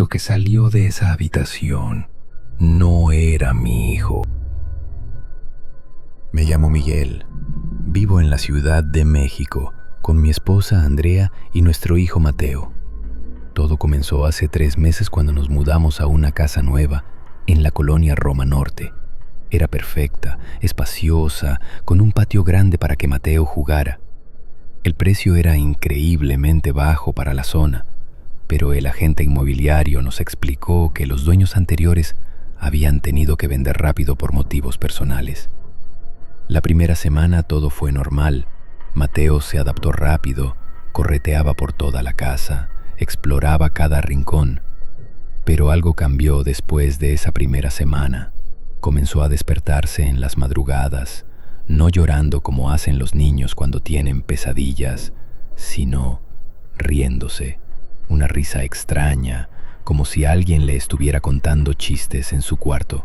Lo que salió de esa habitación no era mi hijo. Me llamo Miguel. Vivo en la Ciudad de México con mi esposa Andrea y nuestro hijo Mateo. Todo comenzó hace 3 meses cuando nos mudamos a una casa nueva en la colonia Roma Norte. Era perfecta, espaciosa, con un patio grande para que Mateo jugara. El precio era increíblemente bajo para la zona, pero el agente inmobiliario nos explicó que los dueños anteriores habían tenido que vender rápido por motivos personales. La primera semana todo fue normal. Mateo se adaptó rápido, correteaba por toda la casa, exploraba cada rincón. Pero algo cambió después de esa primera semana. Comenzó a despertarse en las madrugadas, no llorando como hacen los niños cuando tienen pesadillas, sino riéndose, una risa extraña, como si alguien le estuviera contando chistes en su cuarto.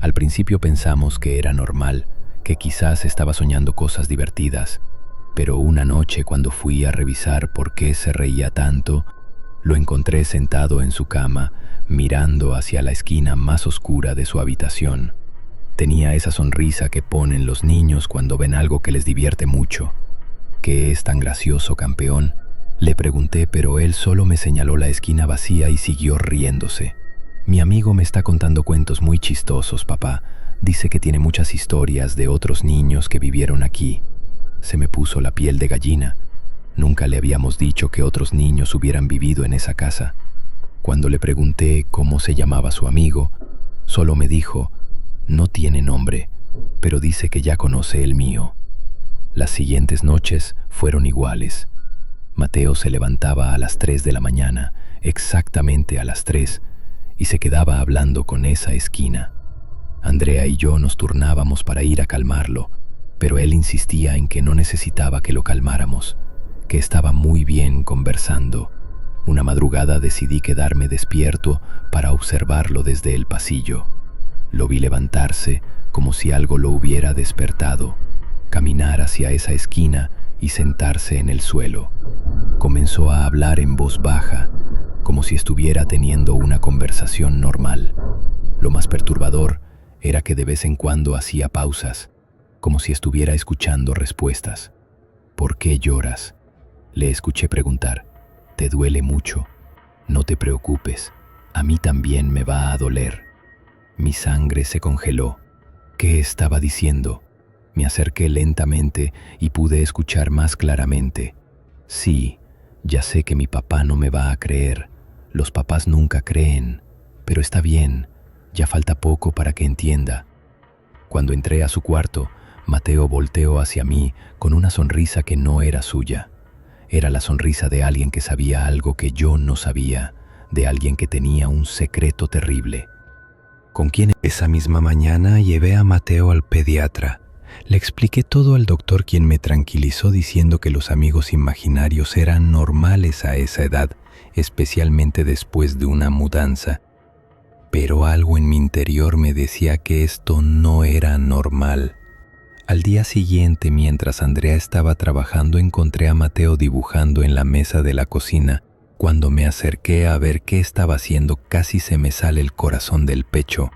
Al principio pensamos que era normal, que quizás estaba soñando cosas divertidas, pero una noche cuando fui a revisar por qué se reía tanto, lo encontré sentado en su cama, mirando hacia la esquina más oscura de su habitación. Tenía esa sonrisa que ponen los niños cuando ven algo que les divierte mucho. ¿Qué es tan gracioso, campeón?, le pregunté, pero él solo me señaló la esquina vacía y siguió riéndose. Mi amigo me está contando cuentos muy chistosos, papá. Dice que tiene muchas historias de otros niños que vivieron aquí. Se me puso la piel de gallina. Nunca le habíamos dicho que otros niños hubieran vivido en esa casa. Cuando le pregunté cómo se llamaba su amigo, solo me dijo, no tiene nombre, pero dice que ya conoce el mío. Las siguientes noches fueron iguales. Mateo se levantaba a las 3 de la mañana, exactamente a las 3, y se quedaba hablando con esa esquina. Andrea y yo nos turnábamos para ir a calmarlo, pero él insistía en que no necesitaba que lo calmáramos, que estaba muy bien conversando. Una madrugada decidí quedarme despierto para observarlo desde el pasillo. Lo vi levantarse como si algo lo hubiera despertado, caminar hacia esa esquina y sentarse en el suelo. Comenzó a hablar en voz baja, como si estuviera teniendo una conversación normal. Lo más perturbador era que de vez en cuando hacía pausas, como si estuviera escuchando respuestas. ¿Por qué lloras?, le escuché preguntar. ¿Te duele mucho? No te preocupes, a mí también me va a doler. Mi sangre se congeló. ¿Qué estaba diciendo? Me acerqué lentamente y pude escuchar más claramente. Sí, ya sé que mi papá no me va a creer. Los papás nunca creen, pero está bien, ya falta poco para que entienda. Cuando entré a su cuarto, Mateo volteó hacia mí con una sonrisa que no era suya. Era la sonrisa de alguien que sabía algo que yo no sabía, de alguien que tenía un secreto terrible. ¿Con quién? Esa misma mañana llevé a Mateo al pediatra. Le expliqué todo al doctor, quien me tranquilizó diciendo que los amigos imaginarios eran normales a esa edad, especialmente después de una mudanza. Pero algo en mi interior me decía que esto no era normal. Al día siguiente, mientras Andrea estaba trabajando, encontré a Mateo dibujando en la mesa de la cocina. Cuando me acerqué a ver qué estaba haciendo, casi se me sale el corazón del pecho.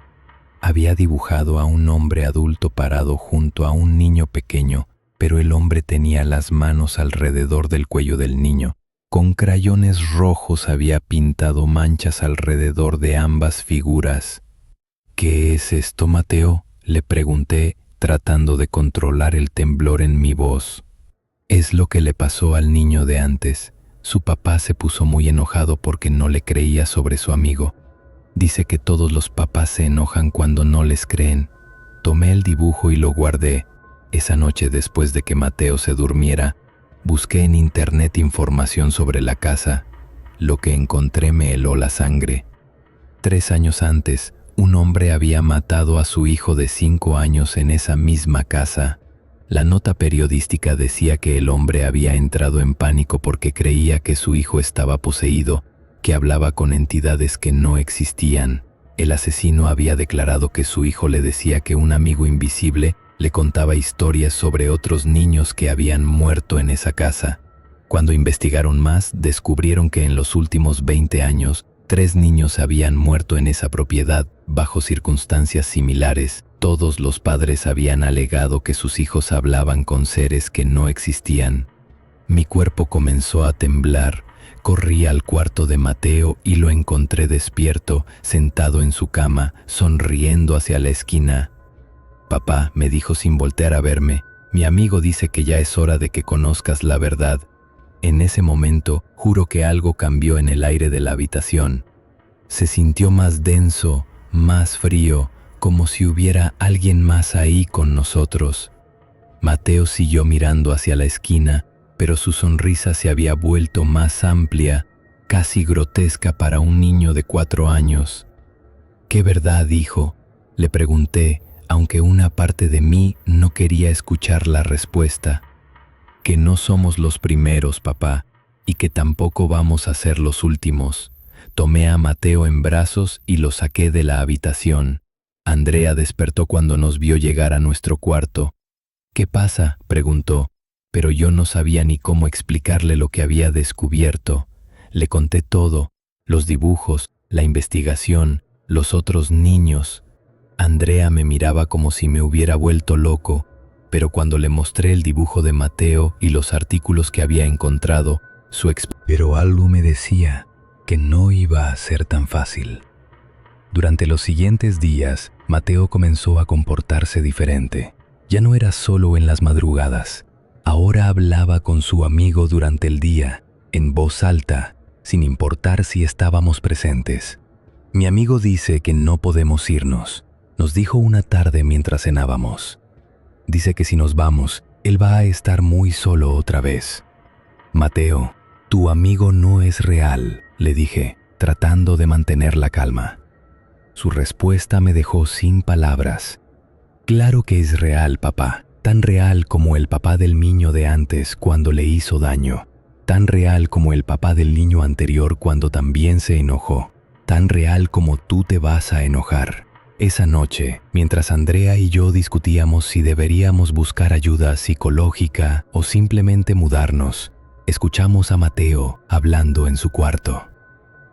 Había dibujado a un hombre adulto parado junto a un niño pequeño, pero el hombre tenía las manos alrededor del cuello del niño. Con crayones rojos había pintado manchas alrededor de ambas figuras. ¿Qué es esto, Mateo?, le pregunté, tratando de controlar el temblor en mi voz. Es lo que le pasó al niño de antes. Su papá se puso muy enojado porque no le creía sobre su amigo. Dice que todos los papás se enojan cuando no les creen. Tomé el dibujo y lo guardé. Esa noche, después de que Mateo se durmiera, busqué en internet información sobre la casa. Lo que encontré me heló la sangre. 3 años antes, un hombre había matado a su hijo de 5 años en esa misma casa. La nota periodística decía que el hombre había entrado en pánico porque creía que su hijo estaba poseído, que hablaba con entidades que no existían. El asesino había declarado que su hijo le decía que un amigo invisible le contaba historias sobre otros niños que habían muerto en esa casa. Cuando investigaron más, descubrieron que en los últimos 20 años 3 niños habían muerto en esa propiedad bajo circunstancias similares. Todos los padres habían alegado que sus hijos hablaban con seres que no existían. Mi cuerpo comenzó a temblar. Corrí al cuarto de Mateo y lo encontré despierto, sentado en su cama, sonriendo hacia la esquina. «Papá», me dijo sin voltear a verme, «mi amigo dice que ya es hora de que conozcas la verdad». En ese momento, juro que algo cambió en el aire de la habitación. Se sintió más denso, más frío, como si hubiera alguien más ahí con nosotros. Mateo siguió mirando hacia la esquina, pero su sonrisa se había vuelto más amplia, casi grotesca para un niño de 4 años. «¿Qué verdad, hijo?», le pregunté, aunque una parte de mí no quería escuchar la respuesta. «Que no somos los primeros, papá, y que tampoco vamos a ser los últimos». Tomé a Mateo en brazos y lo saqué de la habitación. Andrea despertó cuando nos vio llegar a nuestro cuarto. «¿Qué pasa?», preguntó, pero yo no sabía ni cómo explicarle lo que había descubierto. Le conté todo, los dibujos, la investigación, los otros niños. Andrea me miraba como si me hubiera vuelto loco, pero cuando le mostré el dibujo de Mateo y los artículos que había encontrado, pero algo me decía que no iba a ser tan fácil. Durante los siguientes días, Mateo comenzó a comportarse diferente. Ya no era solo en las madrugadas. Ahora hablaba con su amigo durante el día, en voz alta, sin importar si estábamos presentes. «Mi amigo dice que no podemos irnos», nos dijo una tarde mientras cenábamos. «Dice que si nos vamos, él va a estar muy solo otra vez». «Mateo, tu amigo no es real», le dije, tratando de mantener la calma. Su respuesta me dejó sin palabras. «Claro que es real, papá. Tan real como el papá del niño de antes cuando le hizo daño. Tan real como el papá del niño anterior cuando también se enojó. Tan real como tú te vas a enojar». Esa noche, mientras Andrea y yo discutíamos si deberíamos buscar ayuda psicológica o simplemente mudarnos, escuchamos a Mateo hablando en su cuarto.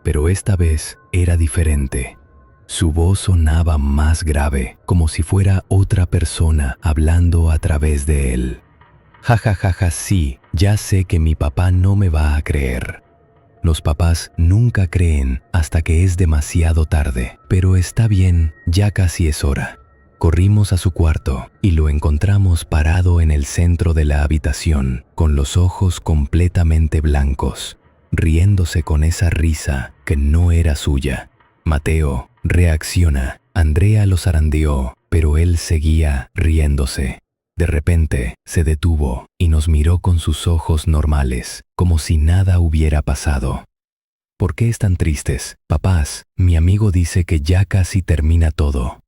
Pero esta vez era diferente. Su voz sonaba más grave, como si fuera otra persona hablando a través de él. «Ja, ja, ja, ja, sí, ya sé que mi papá no me va a creer. Los papás nunca creen hasta que es demasiado tarde, pero está bien, ya casi es hora». Corrimos a su cuarto y lo encontramos parado en el centro de la habitación, con los ojos completamente blancos, riéndose con esa risa que no era suya. «Mateo, reacciona». Andrea lo zarandeó, pero él seguía riéndose. De repente, se detuvo y nos miró con sus ojos normales, como si nada hubiera pasado. «¿Por qué están tristes, papás? Mi amigo dice que ya casi termina todo».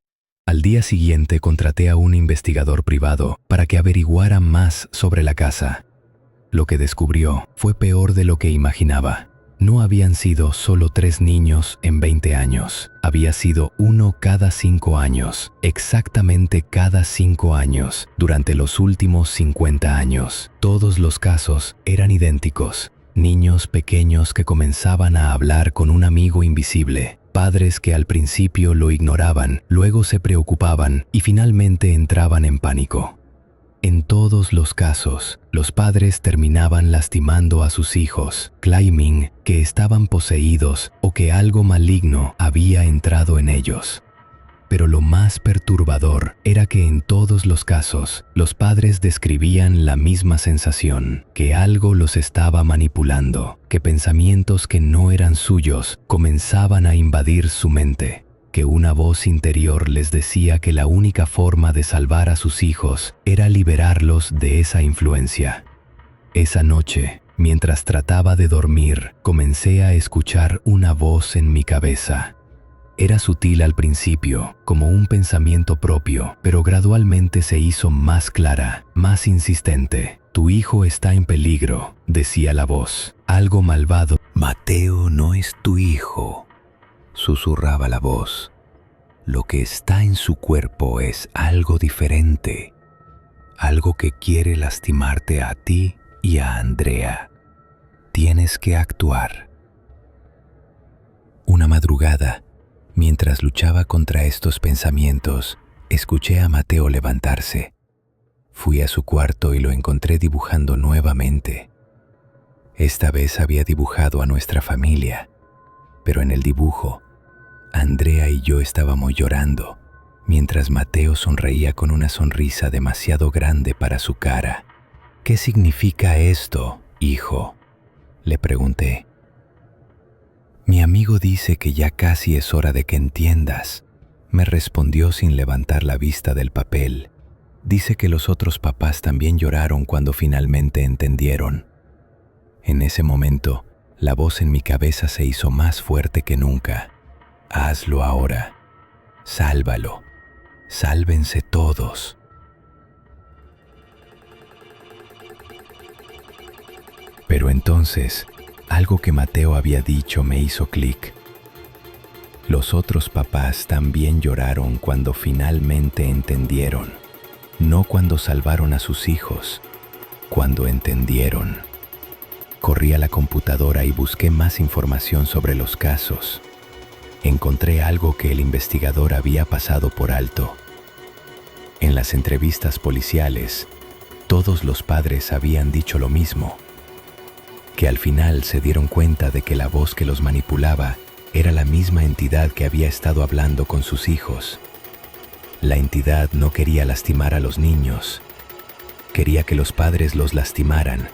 Al día siguiente contraté a un investigador privado para que averiguara más sobre la casa. Lo que descubrió fue peor de lo que imaginaba. No habían sido solo 3 niños en 20 años. Había sido uno cada 5 años, exactamente cada 5 años, durante los últimos 50 años. Todos los casos eran idénticos. Niños pequeños que comenzaban a hablar con un amigo invisible. Padres que al principio lo ignoraban, luego se preocupaban y finalmente entraban en pánico. En todos los casos, los padres terminaban lastimando a sus hijos, claiming que estaban poseídos o que algo maligno había entrado en ellos. Pero lo más perturbador era que en todos los casos, los padres describían la misma sensación, que algo los estaba manipulando, que pensamientos que no eran suyos comenzaban a invadir su mente, que una voz interior les decía que la única forma de salvar a sus hijos era liberarlos de esa influencia. Esa noche, mientras trataba de dormir, comencé a escuchar una voz en mi cabeza. Era sutil al principio, como un pensamiento propio, pero gradualmente se hizo más clara, más insistente. «Tu hijo está en peligro», decía la voz. «Algo malvado». «Mateo no es tu hijo», susurraba la voz. «Lo que está en su cuerpo es algo diferente, algo que quiere lastimarte a ti y a Andrea. Tienes que actuar». Una madrugada, mientras luchaba contra estos pensamientos, escuché a Mateo levantarse. Fui a su cuarto y lo encontré dibujando nuevamente. Esta vez había dibujado a nuestra familia, pero en el dibujo, Andrea y yo estábamos llorando, mientras Mateo sonreía con una sonrisa demasiado grande para su cara. ¿Qué significa esto, hijo?, le pregunté. Mi amigo dice que ya casi es hora de que entiendas, me respondió sin levantar la vista del papel. Dice que los otros papás también lloraron cuando finalmente entendieron. En ese momento, la voz en mi cabeza se hizo más fuerte que nunca. Hazlo ahora. Sálvalo. Sálvense todos. Pero entonces, algo que Mateo había dicho me hizo clic. Los otros papás también lloraron cuando finalmente entendieron. No cuando salvaron a sus hijos, cuando entendieron. Corrí a la computadora y busqué más información sobre los casos. Encontré algo que el investigador había pasado por alto. En las entrevistas policiales, todos los padres habían dicho lo mismo, que al final se dieron cuenta de que la voz que los manipulaba era la misma entidad que había estado hablando con sus hijos. La entidad no quería lastimar a los niños, quería que los padres los lastimaran.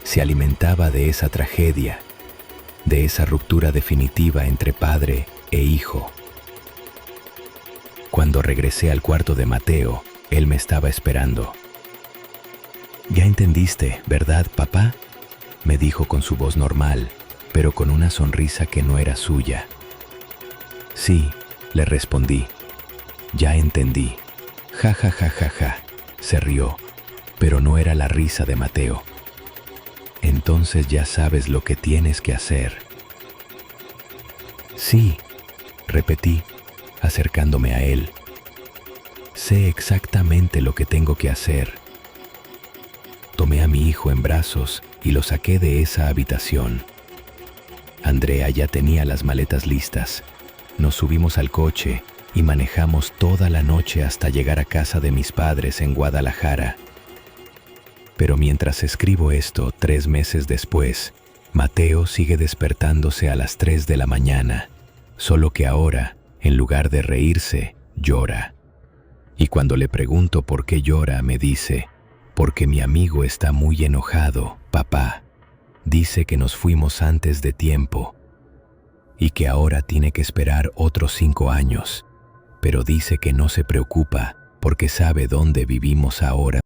Se alimentaba de esa tragedia, de esa ruptura definitiva entre padre e hijo. Cuando regresé al cuarto de Mateo, él me estaba esperando. «Ya entendiste, ¿verdad, papá?», me dijo con su voz normal, pero con una sonrisa que no era suya. «Sí», le respondí. «Ya entendí». «Ja, ja, ja, ja, ja», se rió, pero no era la risa de Mateo. «Entonces ya sabes lo que tienes que hacer». «Sí», repetí, acercándome a él. «Sé exactamente lo que tengo que hacer». Tomé a mi hijo en brazos y lo saqué de esa habitación. Andrea ya tenía las maletas listas. Nos subimos al coche y manejamos toda la noche hasta llegar a casa de mis padres en Guadalajara. Pero mientras escribo esto, 3 meses después, Mateo sigue despertándose a las 3 de la mañana, solo que ahora, en lugar de reírse, llora. Y cuando le pregunto por qué llora, me dice: «Porque mi amigo está muy enojado, papá. Dice que nos fuimos antes de tiempo y que ahora tiene que esperar otros 5 años, pero dice que no se preocupa porque sabe dónde vivimos ahora».